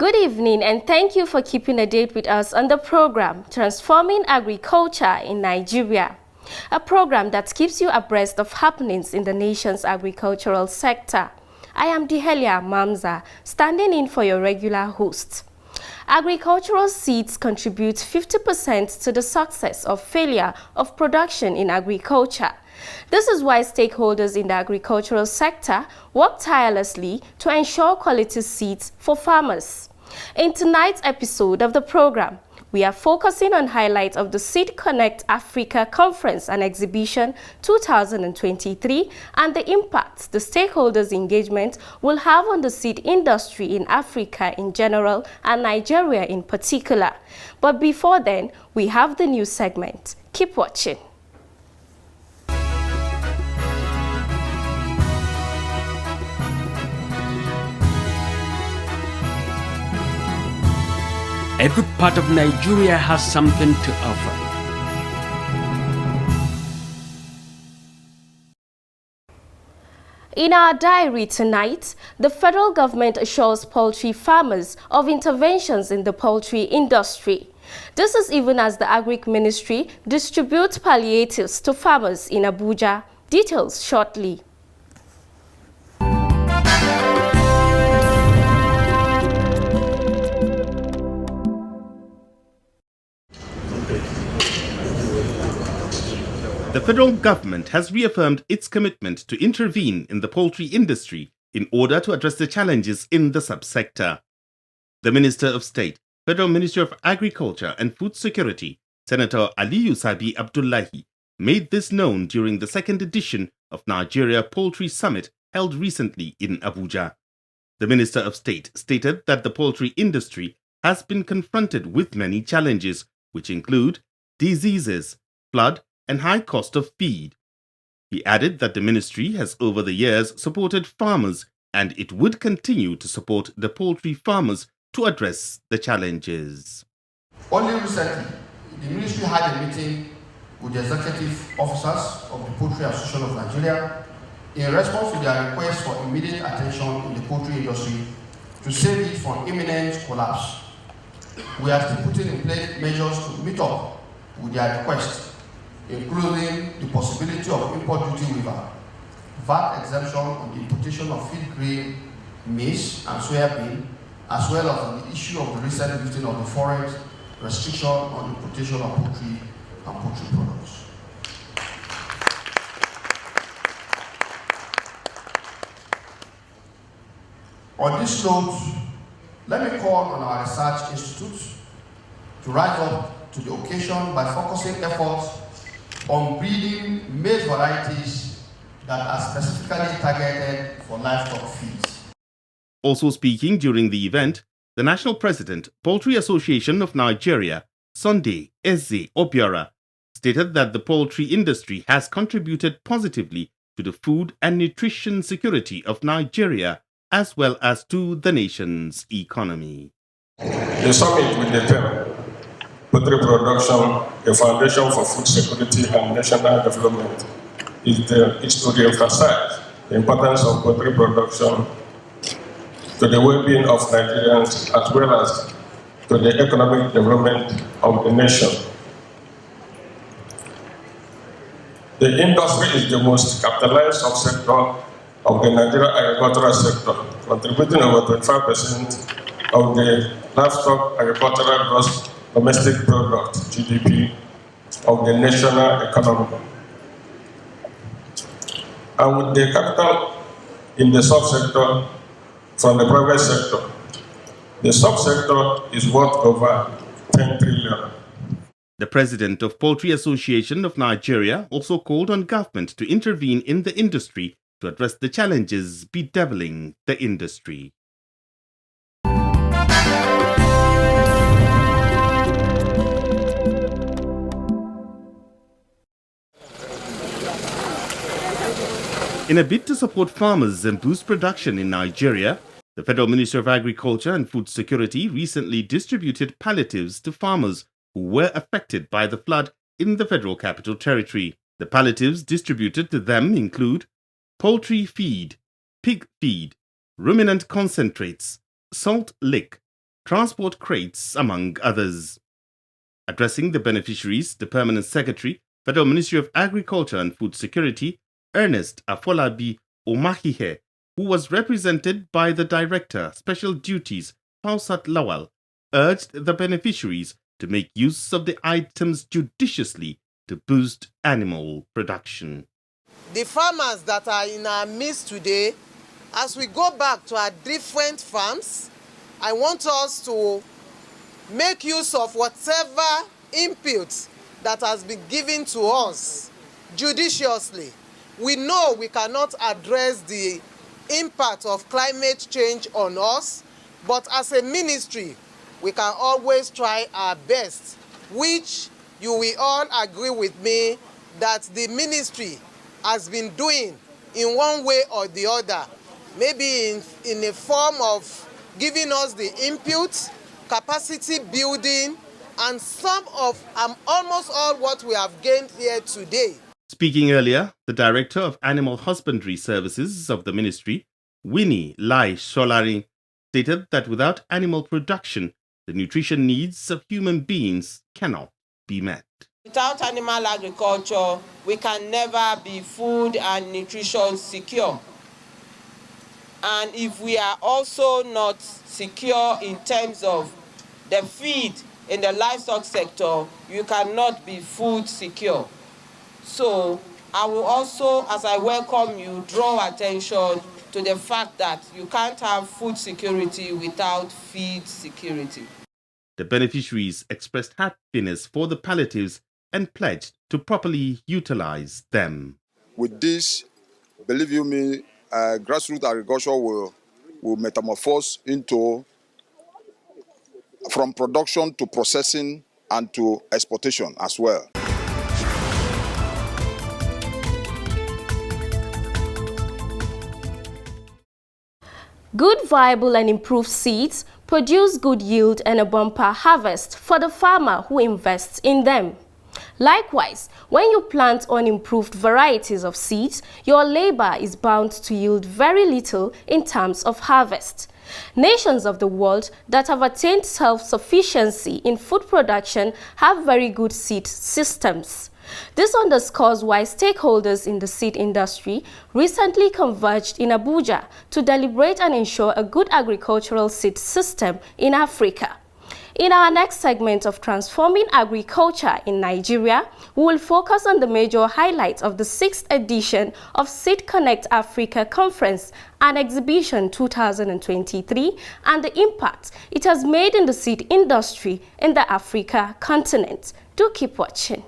Good evening and thank you for keeping a date with us on the program Transforming Agriculture in Nigeria, a program that keeps you abreast of happenings in the nation's agricultural sector. I am Dihelia Mamza, standing in for your regular host. Agricultural seeds contribute 50% to the success or failure of production in agriculture. This is why stakeholders in the agricultural sector work tirelessly to ensure quality seeds for farmers. In tonight's episode of the program, we are focusing on highlights of the Seed Connect Africa Conference and Exhibition 2023 and the impact the stakeholders' engagement will have on the seed industry in Africa in general and Nigeria in particular. But before then, we have the news segment. Keep watching. Every part of Nigeria has something to offer. In our diary tonight, the federal government assures poultry farmers of interventions in the poultry industry. This is even as the Agric Ministry distributes palliatives to farmers in Abuja. Details shortly. The federal government has reaffirmed its commitment to intervene in the poultry industry in order to address the challenges in the subsector. The Minister of State, Federal Ministry of Agriculture and Food Security, Senator Aliyu Sabi Abdullahi, made this known during the second edition of Nigeria Poultry Summit held recently in Abuja. The Minister of State stated that the poultry industry has been confronted with many challenges, which include diseases, flood, and high cost of feed. He added that the ministry has over the years supported farmers and it would continue to support the poultry farmers to address the challenges. Only recently, the ministry had a meeting with the executive officers of the Poultry Association of Nigeria in response to their request for immediate attention in the poultry industry to save it from imminent collapse. We are still putting in place measures to meet up with their request, including the possibility of import duty waiver, VAT exemption on the importation of feed grain, maize, and soybean, as well as on the issue of the recent lifting of the forex restriction on importation of poultry and poultry products. On this note, let me call on our research institutes to rise up to the occasion by focusing efforts on breeding maize varieties that are specifically targeted for livestock feeds. Also speaking during the event, the National President, Poultry Association of Nigeria, Sunday Eze Obiora, stated that the poultry industry has contributed positively to the food and nutrition security of Nigeria as well as to the nation's economy. The summit with the theme Poultry Production, a Foundation for Food Security and National Development, is to re-emphasize the importance of poultry production to the well-being of Nigerians as well as to the economic development of the nation. The industry is the most capitalized subsector of the Nigerian agricultural sector, contributing over 25% of the livestock agricultural gross domestic product, GDP, of the national economy. And with the capital in the subsector from the private sector, the subsector is worth over 10 trillion. The president of Poultry Association of Nigeria also called on government to intervene in the industry to address the challenges bedeviling the industry. In a bid to support farmers and boost production in Nigeria, the Federal Ministry of Agriculture and Food Security recently distributed palliatives to farmers who were affected by the flood in the Federal Capital Territory. The palliatives distributed to them include poultry feed, pig feed, ruminant concentrates, salt lick, transport crates, among others. Addressing the beneficiaries, the Permanent Secretary, Federal Ministry of Agriculture and Food Security, Ernest Afolabi Omahihe, who was represented by the Director, Special Duties, Pausat Lawal, urged the beneficiaries to make use of the items judiciously to boost animal production. The farmers that are in our midst today, as we go back to our different farms, I want us to make use of whatever input that has been given to us judiciously. We know we cannot address the impact of climate change on us, but as a ministry, we can always try our best, which you will all agree with me that the ministry has been doing in one way or the other, maybe in a form of giving us the input, capacity building, and some of almost all what we have gained here today. Speaking earlier, the Director of Animal Husbandry Services of the Ministry, Winnie Lai Sholari, stated that without animal production, the nutrition needs of human beings cannot be met. Without animal agriculture, we can never be food and nutrition secure. And if we are also not secure in terms of the feed in the livestock sector, you cannot be food secure. So I will also, as I welcome you, draw attention to the fact that you can't have food security without feed security. The beneficiaries expressed happiness for the palliatives and pledged to properly utilize them. With this, believe you me, grassroots agriculture will metamorphose into from production to processing and to exportation as well. Good, viable and improved seeds produce good yield and a bumper harvest for the farmer who invests in them. Likewise, when you plant unimproved varieties of seeds, your labor is bound to yield very little in terms of harvest. Nations of the world that have attained self-sufficiency in food production have very good seed systems. This underscores why stakeholders in the seed industry recently converged in Abuja to deliberate and ensure a good agricultural seed system in Africa. In our next segment of Transforming Agriculture in Nigeria, we will focus on the major highlights of the 6th edition of Seed Connect Africa Conference and Exhibition 2023 and the impact it has made in the seed industry in the Africa continent. Do keep watching.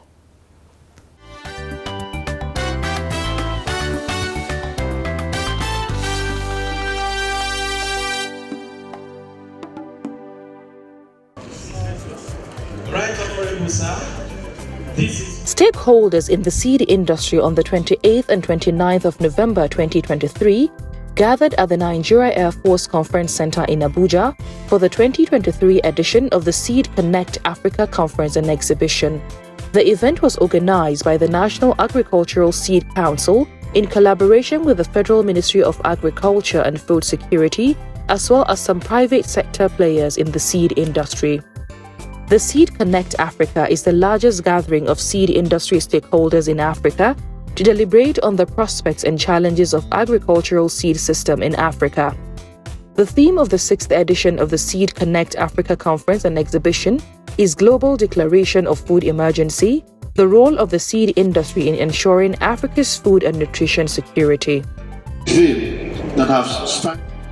Stakeholders in the seed industry on the 28th and 29th of November 2023 gathered at the Nigeria Air Force Conference Center in Abuja for the 2023 edition of the Seed Connect Africa Conference and Exhibition. The event was organized by the National Agricultural Seed Council in collaboration with the Federal Ministry of Agriculture and Food Security, as well as some private sector players in the seed industry. The Seed Connect Africa is the largest gathering of seed industry stakeholders in Africa to deliberate on the prospects and challenges of agricultural seed system in Africa. The theme of the 6th edition of the Seed Connect Africa Conference and Exhibition is Global Declaration of Food Emergency, the role of the seed industry in ensuring Africa's food and nutrition security.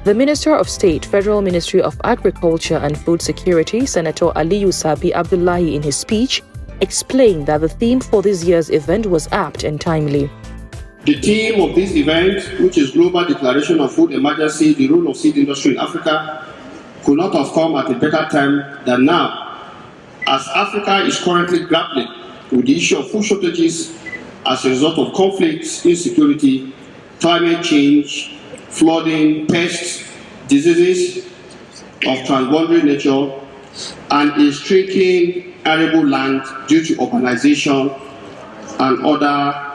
The Minister of State, Federal Ministry of Agriculture and Food Security, Senator Aliyu Sabi Abdullahi, in his speech, explained that the theme for this year's event was apt and timely. The theme of this event, which is Global Declaration of Food Emergency, the role of seed industry in Africa, could not have come at a better time than now, as Africa is currently grappling with the issue of food shortages as a result of conflicts, insecurity, climate change, flooding, pests, diseases of transboundary nature, and a shrinking arable land due to urbanization and other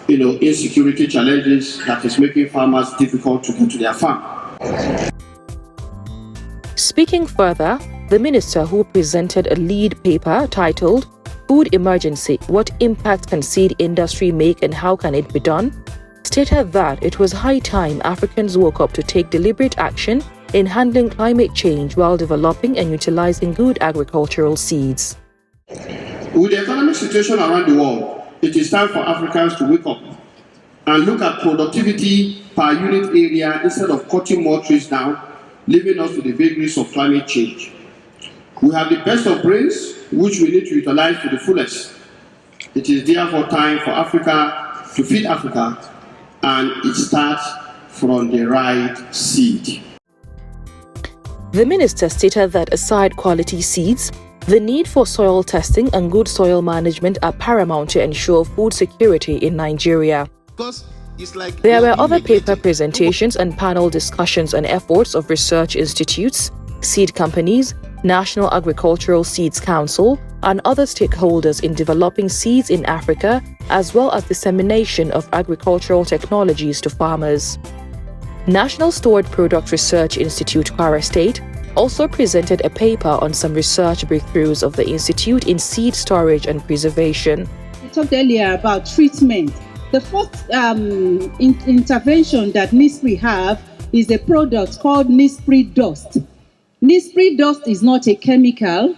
insecurity challenges that is making farmers difficult to get to their farm. Speaking further, the minister, who presented a lead paper titled Food Emergency: What Impact Can Seed Industry Make and How Can It Be Done?, stated that it was high time Africans woke up to take deliberate action in handling climate change while developing and utilizing good agricultural seeds. With the economic situation around the world, it is time for Africans to wake up and look at productivity per unit area instead of cutting more trees down, leaving us to the vagaries of climate change. We have the best of brains, which we need to utilize to the fullest. It is therefore time for Africa to feed Africa, and it starts from the right seed. The minister stated that aside quality seeds, the need for soil testing and good soil management are paramount to ensure food security in Nigeria. There were other paper presentations and panel discussions on efforts of research institutes, seed companies, National Agricultural Seeds Council, and other stakeholders in developing seeds in Africa, as well as dissemination of agricultural technologies to farmers. National Stored Product Research Institute, Kwara State, also presented a paper on some research breakthroughs of the institute in seed storage and preservation. We talked earlier about treatment. The first intervention that NISPRI have is a product called NISPRI Dust. NISPRI Dust is not a chemical.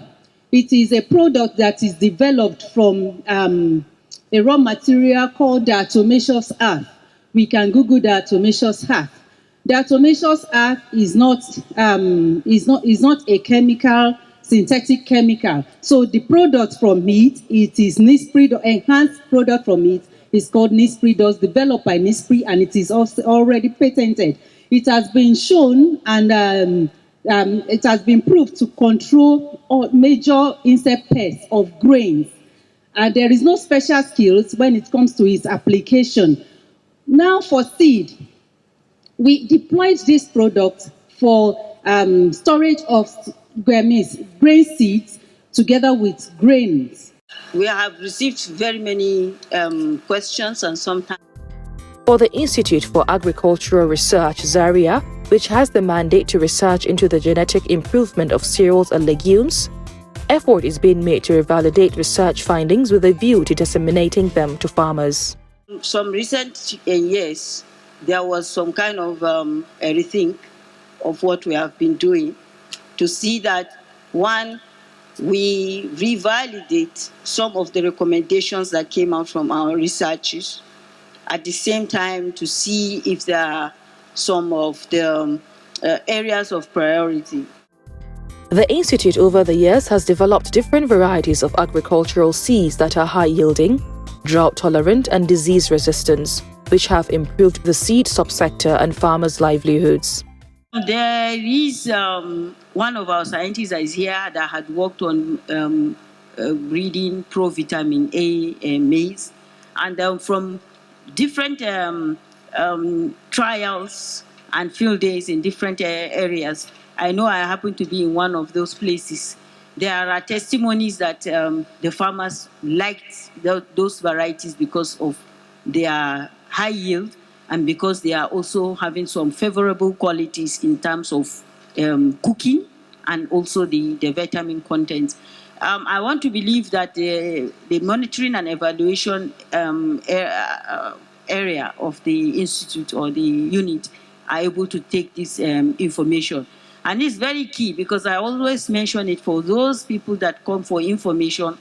It is a product that is developed from a raw material called diatomaceous earth. We can Google diatomaceous earth. Diatomaceous earth is not a chemical, synthetic chemical. So the product from it is NISPRI, enhanced product from it is called NISPRI Dust, developed by NISPRI, and it is also already patented. It has been shown and it has been proved to control all major insect pests of grains. And there is no special skills when it comes to its application. Now for seed, we deployed this product for storage of grain seeds together with grains. We have received very many questions and sometimes. For the Institute for Agricultural Research, Zaria, which has the mandate to research into the genetic improvement of cereals and legumes, effort is being made to validate research findings with a view to disseminating them to farmers. Some recent years, there was some kind of a rethink of what we have been doing to see that, one, we revalidate some of the recommendations that came out from our researchers, at the same time to see if there are some of the areas of priority. The Institute over the years has developed different varieties of agricultural seeds that are high-yielding, drought-tolerant and disease-resistant, which have improved the seed subsector and farmers' livelihoods. There is one of our scientists that is here that had worked on breeding provitamin A maize, and from different trials and field days in different areas. I know I happen to be in one of those places. There are testimonies that the farmers liked those varieties because of their high yield and because they are also having some favorable qualities in terms of cooking and also the vitamin content. I want to believe that the monitoring and evaluation area of the institute or the unit are able to take this information. And it's very key because I always mention it for those people that come for information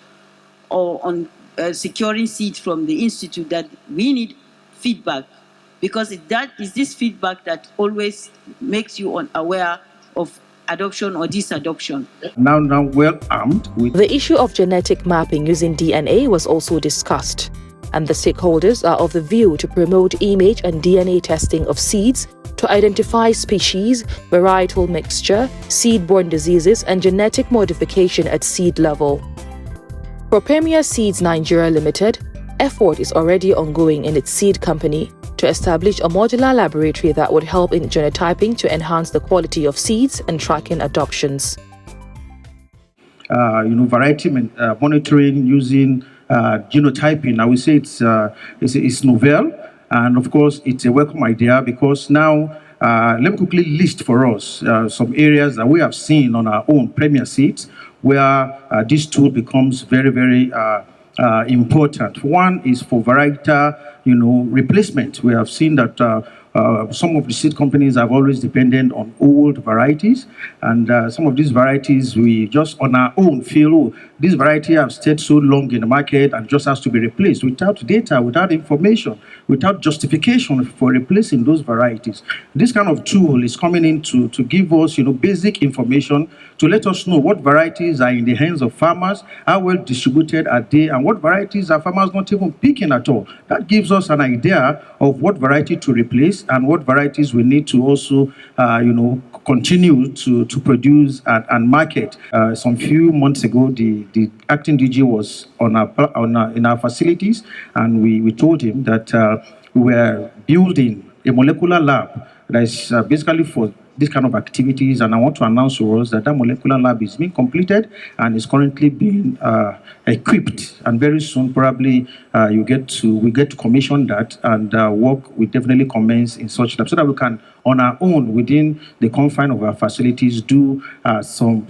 or on securing seeds from the institute, that we need feedback, because that is this feedback that always makes you aware of adoption or disadoption. Now well armed with the issue of genetic mapping using DNA was also discussed, and the stakeholders are of the view to promote image and DNA testing of seeds to identify species, varietal mixture, seed-borne diseases, and genetic modification at seed level. For Premier Seeds Nigeria Limited, effort is already ongoing in its seed company to establish a modular laboratory that would help in genotyping to enhance the quality of seeds and tracking adoptions. Variety monitoring using genotyping. I would say it's novel, and of course it's a welcome idea because now let me quickly list for us some areas that we have seen on our own Premier Seeds where this tool becomes very, very important. One is for varietal, replacement. We have seen that some of the seed companies have always depended on old varieties, and some of these varieties we just on our own feel, oh, this variety have stayed so long in the market and just has to be replaced without data, without information, without justification for replacing those varieties. This kind of tool is coming in to give us, basic information to let us know what varieties are in the hands of farmers, how well distributed are they, and what varieties are farmers not even picking at all. That gives us an idea of what variety to replace and what varieties we need to also, continue to produce and market. Some few months ago, the acting DG was in our facilities, and we told him that we were building a molecular lab that is basically for this kind of activities, and I want to announce to us that molecular lab is being completed and is currently being equipped, and very soon probably we get to commission that, and work will definitely commence in such lab so that we can on our own within the confine of our facilities do some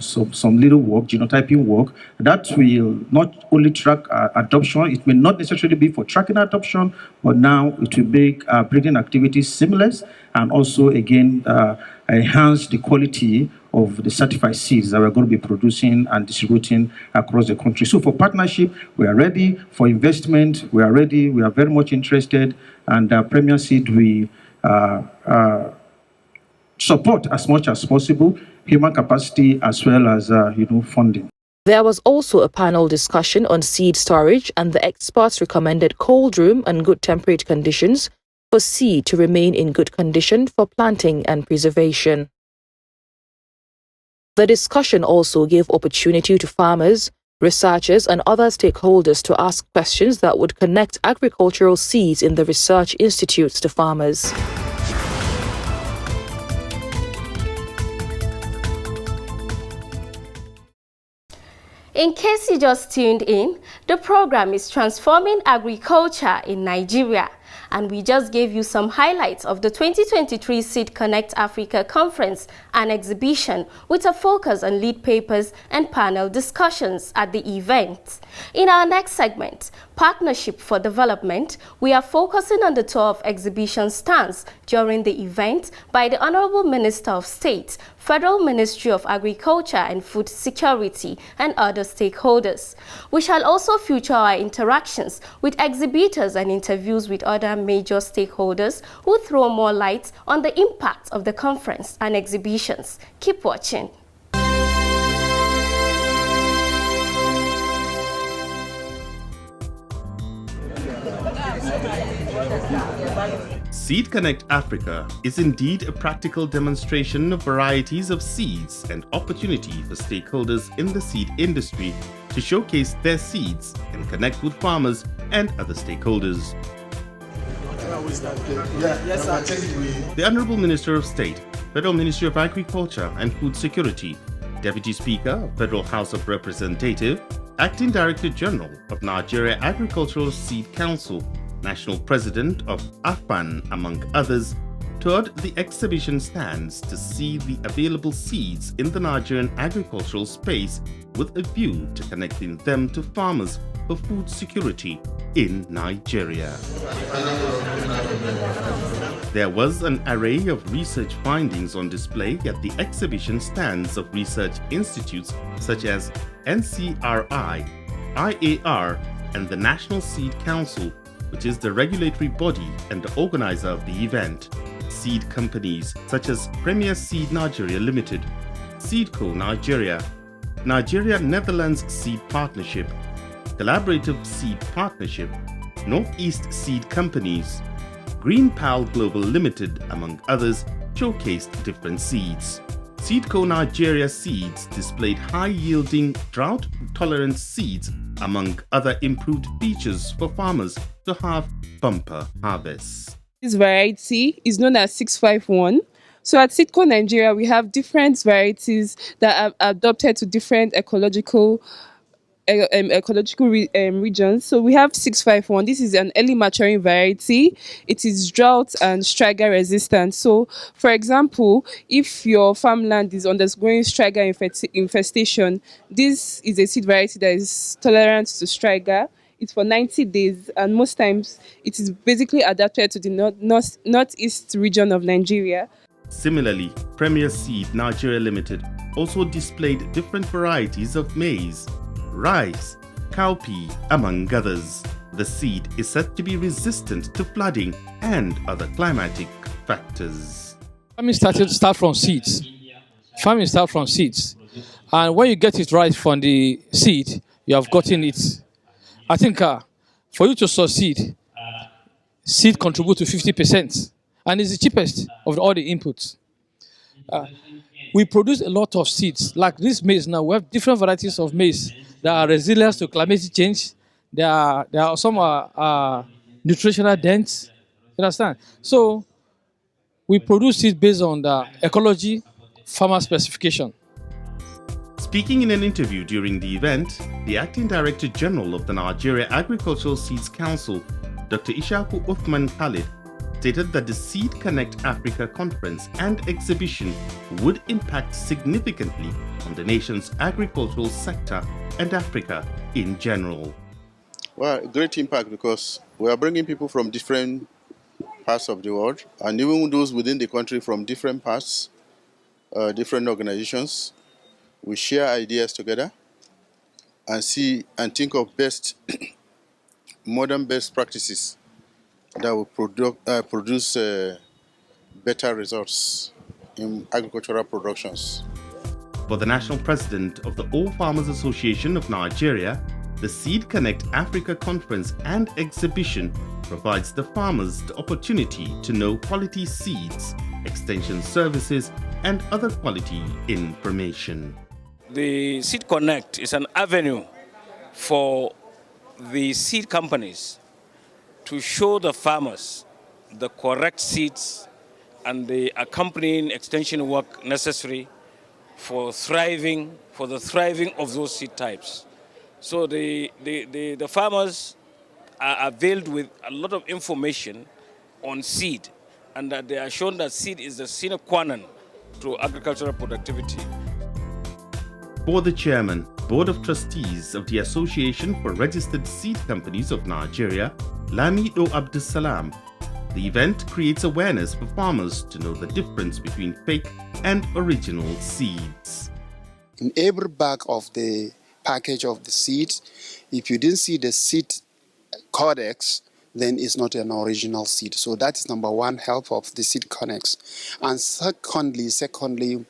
little work, genotyping work that will not only track adoption. It may not necessarily be for tracking adoption, but now it will make breeding activities seamless and also again enhance the quality of the certified seeds that we're going to be producing and distributing across the country. So for partnership, we are ready. For investment, we are ready. We are very much interested. And Premier Seed, we support as much as possible human capacity as well as funding. There was also a panel discussion on seed storage, and the experts recommended cold room and good temperate conditions for seed to remain in good condition for planting and preservation. The discussion also gave opportunity to farmers, researchers, and other stakeholders to ask questions that would connect agricultural seeds in the research institutes to farmers. In case you just tuned in, the program is Transforming Agriculture in Nigeria, and we just gave you some highlights of the 2023 Seed Connect Africa Conference and exhibition with a focus on lead papers and panel discussions at the event. In our next segment, Partnership for Development, we are focusing on the tour of exhibition stands during the event by the Honorable Minister of State, Federal Ministry of Agriculture and Food Security, and other stakeholders. We shall also feature our interactions with exhibitors and interviews with other major stakeholders who throw more light on the impact of the conference and exhibitions. Keep watching. Seed Connect Africa is indeed a practical demonstration of varieties of seeds and opportunity for stakeholders in the seed industry to showcase their seeds and connect with farmers and other stakeholders. The Honorable Minister of State, Federal Ministry of Agriculture and Food Security, Deputy Speaker, Federal House of Representatives, Acting Director General of Nigeria Agricultural Seed Council, National President of AFAN, among others, toured the exhibition stands to see the available seeds in the Nigerian agricultural space with a view to connecting them to farmers for food security in Nigeria. There was an array of research findings on display at the exhibition stands of research institutes such as NCRI, IAR, and the National Seed Council, which is the regulatory body and the organizer of the event. Seed companies such as Premier Seed Nigeria Limited, Seedco Nigeria, Nigeria Netherlands Seed Partnership, Collaborative Seed Partnership, Northeast Seed Companies, Green Pal Global Limited, among others, showcased different seeds. Seedco Nigeria seeds displayed high-yielding, drought-tolerant seeds, among other improved features for farmers to have bumper harvests. This variety is known as 651. So at Seedco Nigeria, we have different varieties that are adopted to different ecological ecological regions. So we have 651. This is an early maturing variety. It is drought and striga resistant. So, for example, if your farmland is undergoing striga infestation, this is a seed variety that is tolerant to striga. It's for 90 days, and most times it is basically adapted to the northeast region of Nigeria. Similarly, Premier Seed Nigeria Limited also displayed different varieties of maize, rice, cowpea, among others. The seed is said to be resistant to flooding and other climatic factors. Farming start from seeds. Farming start from seeds. And when you get it right from the seed, you have gotten it. I think for you to succeed, seed contribute to 50%. And it's the cheapest of all the inputs. We produce a lot of seeds. Like this maize now, we have different varieties of maize that are resilient to climate change. There are some nutritional dense. You understand? So we produce it based on the ecology, farmer specification. Speaking in an interview during the event, the Acting Director General of the Nigeria Agricultural Seeds Council, Dr. Ishaku Uthman Khalid, stated that the Seed Connect Africa conference and exhibition would impact significantly on the nation's agricultural sector and Africa in general. Well, great impact because we are bringing people from different parts of the world, and even those within the country from different parts, different organizations. We share ideas together and see and think of modern best practices that will produce better results in agricultural productions. For the National President of the All Farmers Association of Nigeria, the Seed Connect Africa Conference and Exhibition provides the farmers the opportunity to know quality seeds, extension services, and other quality information. The Seed Connect is an avenue for the seed companies to show the farmers the correct seeds and the accompanying extension work necessary for the thriving of those seed types. So the farmers are availed with a lot of information on seed, and that they are shown that seed is the sine qua non to agricultural productivity. For the Chairman, Board of Trustees of the Association for Registered Seed Companies of Nigeria, Lamido Abdussalam, the event creates awareness for farmers to know the difference between fake and original seeds. In every bag of the package of the seed, if you didn't see the seed codex, then it's not an original seed. So that is number one, help of the seed codex. And secondly,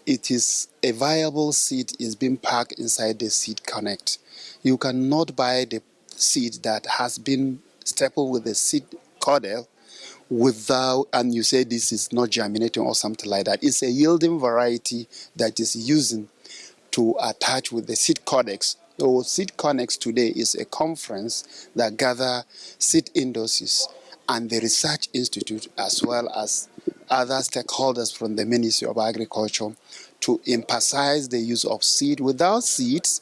it is a viable seed is being packed inside the Seed Connect. You cannot buy the seed that has been stapled with the seed codel and you say this is not germinating or something like that. It's a yielding variety that is using to attach with the Seed Codex. So Seed Connect today is a conference that gather seed industries and the Research Institute as well as other stakeholders from the Ministry of Agriculture to emphasize the use of seed. Without seeds,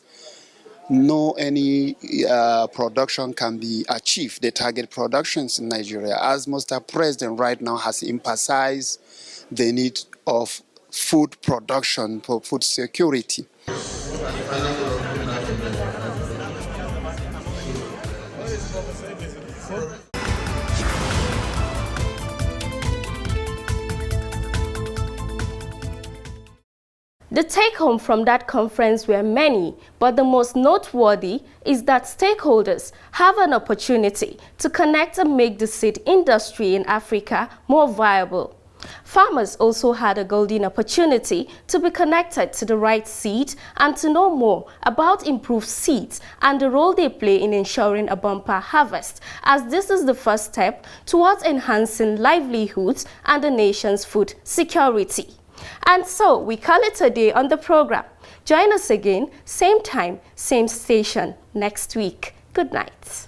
no any production can be achieved, the target productions in Nigeria, as Mr. President right now has emphasized the need of food production for food security. The take-home from that conference were many, but the most noteworthy is that stakeholders have an opportunity to connect and make the seed industry in Africa more viable. Farmers also had a golden opportunity to be connected to the right seed and to know more about improved seeds and the role they play in ensuring a bumper harvest, as this is the first step towards enhancing livelihoods and the nation's food security. And so we call it a day on the program. Join us again, same time, same station next week. Good night.